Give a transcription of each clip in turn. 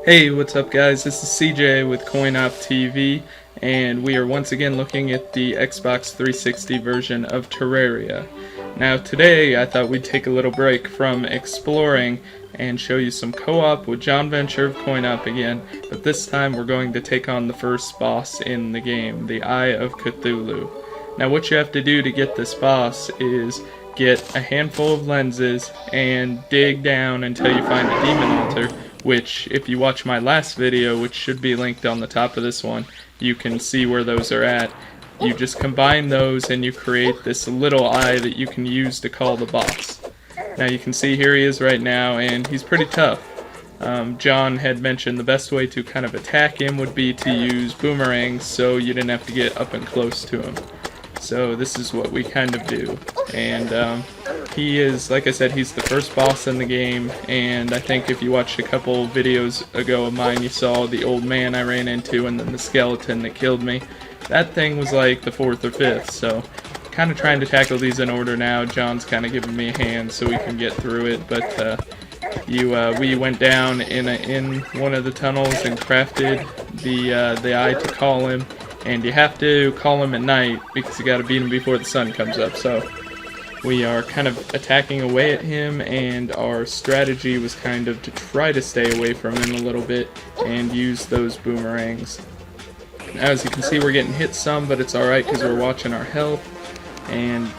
Hey, what's up guys? This is CJ with CoinOpTV, and we are once again looking at the Xbox 360 version of Terraria. Now today I thought we'd take a little break from exploring and show you some co-op with John Venture of CoinOp again, but this time we're going to take on the first boss in the game, the Eye of Cthulhu. Now what you have to do to get this boss is get a handful of lenses and dig down until you find a demon altar, which if you watch my last video, which should be linked on the top of this one, you can see where those are at. You just combine those and you create this little eye that you can use to call the boss. Now you can see here he is right now, and he's pretty tough. John had mentioned the best way to kind of attack him would be to use boomerangs so you didn't have to get up and close to him. So this is what we kind of do. And he is, like I said, he's the first boss in the game, and I think if you watched a couple videos ago of mine, you saw the old man I ran into and then the skeleton that killed me. That thing was like the 4th or 5th, so kind of trying to tackle these in order now. John's kind of giving me a hand so we can get through it, but we went down in one of the tunnels and crafted the eye to call him, and you have to call him at night because you got to beat him before the sun comes up. So we are kind of attacking away at him, and our strategy was kind of to try to stay away from him a little bit and use those boomerangs. Now, as you can see, we're getting hit some, but it's alright because we're watching our health, and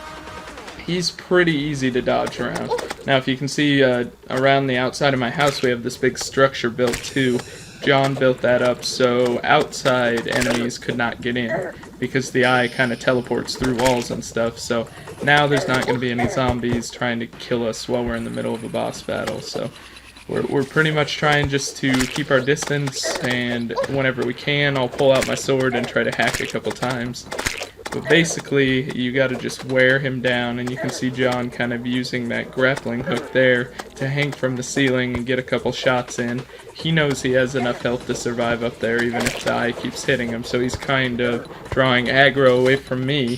he's pretty easy to dodge around. Now, if you can see around the outside of my house, we have this big structure built too. John built that up so outside enemies could not get in, because the eye kind of teleports through walls and stuff. So now there's not going to be any zombies trying to kill us while we're in the middle of a boss battle. So we're pretty much trying just to keep our distance, and whenever we can, I'll pull out my sword and try to hack a couple times. But basically, you got to just wear him down, and you can see John kind of using that grappling hook there to hang from the ceiling and get a couple shots in. He knows he has enough health to survive up there, even if the eye keeps hitting him, so he's kind of drawing aggro away from me,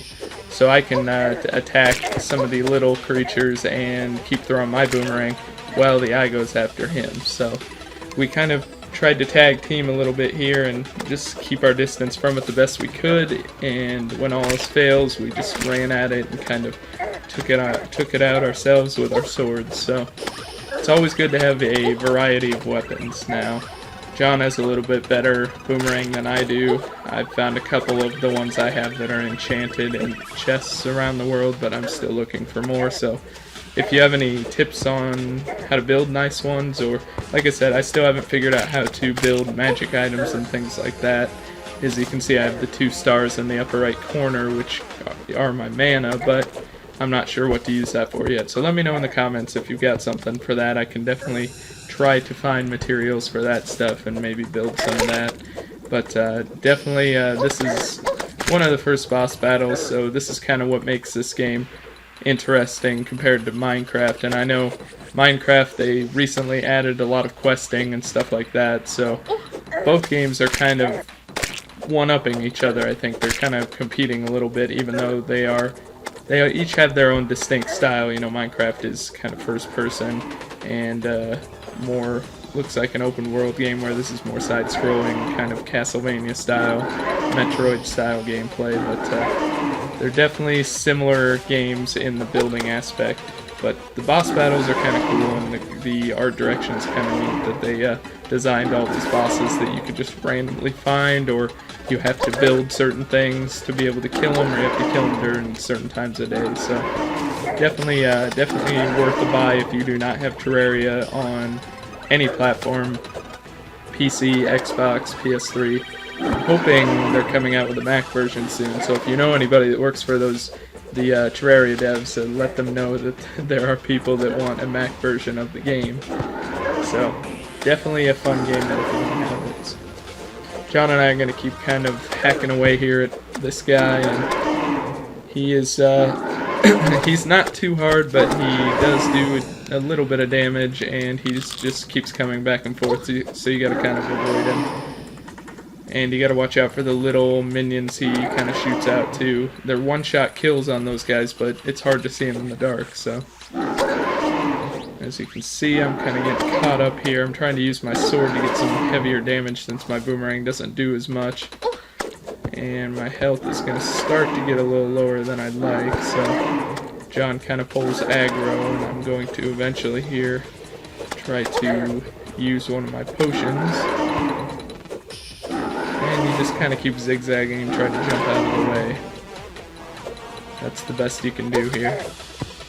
so I can attack some of the little creatures and keep throwing my boomerang while the eye goes after him. So we kind of tried to tag team a little bit here and just keep our distance from it the best we could, and when all else fails, we just ran at it and kind of took it out ourselves with our swords. So it's always good to have a variety of weapons. Now John has a little bit better boomerang than I do. I've found a couple of the ones I have that are enchanted in chests around the world, but I'm still looking for more. So if you have any tips on how to build nice ones, or like I said, I still haven't figured out how to build magic items and things like that. As you can see, I have the 2 stars in the upper right corner, which are my mana, but I'm not sure what to use that for yet. So let me know in the comments if you've got something for that. I can definitely try to find materials for that stuff and maybe build some of that. But definitely this is one of the first boss battles, so this is kind of what makes this game interesting compared to Minecraft. And I know Minecraft, they recently added a lot of questing and stuff like that, so both games are kind of one-upping each other. I think they're kind of competing a little bit, even though they each have their own distinct style. You know, Minecraft is kind of first person and more looks like an open world game, where this is more side-scrolling, kind of Castlevania style, Metroid style gameplay. But they're definitely similar games in the building aspect. But the boss battles are kind of cool, and the art direction's kind of neat that they designed all these bosses that you could just randomly find, or you have to build certain things to be able to kill them, or you have to kill them during certain times of day. So definitely worth a buy if you do not have Terraria on any platform, PC, Xbox, PS3. I'm hoping they're coming out with a Mac version soon, so if you know anybody that works for the Terraria devs, let them know that there are people that want a Mac version of the game. So definitely a fun game that if you want to have it. John and I are going to keep kind of hacking away here at this guy, and he is he's not too hard, but he does do a little bit of damage, and he just keeps coming back and forth, so you got to kind of avoid him. And you gotta watch out for the little minions he kind of shoots out too. They're one-shot kills on those guys, but it's hard to see them in the dark, so. As you can see, I'm kind of getting caught up here. I'm trying to use my sword to get some heavier damage since my boomerang doesn't do as much. And my health is going to start to get a little lower than I'd like, so John kind of pulls aggro, and I'm going to eventually here try to use one of my potions. And you just kind of keep zigzagging and try to jump out of the way. That's the best you can do here.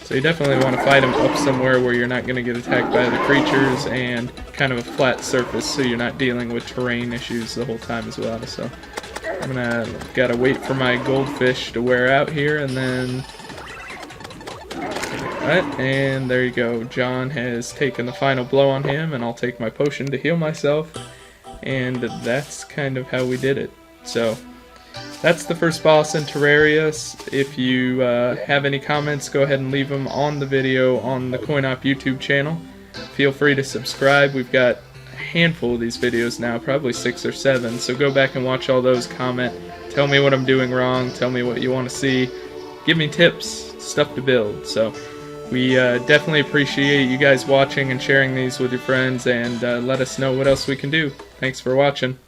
So you definitely want to fight him up somewhere where you're not going to get attacked by the creatures, and kind of a flat surface so you're not dealing with terrain issues the whole time as well. So I'm gotta wait for my goldfish to wear out here, and then alright, and there you go. John has taken the final blow on him, and I'll take my potion to heal myself, and that's kind of how we did it. So that's the first boss in Terraria. If you have any comments, go ahead and leave them on the video on the CoinOp YouTube channel. Feel free to subscribe. We've got a handful of these videos now, probably 6 or 7, so go back and watch all those, comment, tell me what I'm doing wrong, tell me what you want to see, give me tips, stuff to build. So we definitely appreciate you guys watching and sharing these with your friends, and let us know what else we can do. Thanks for watching.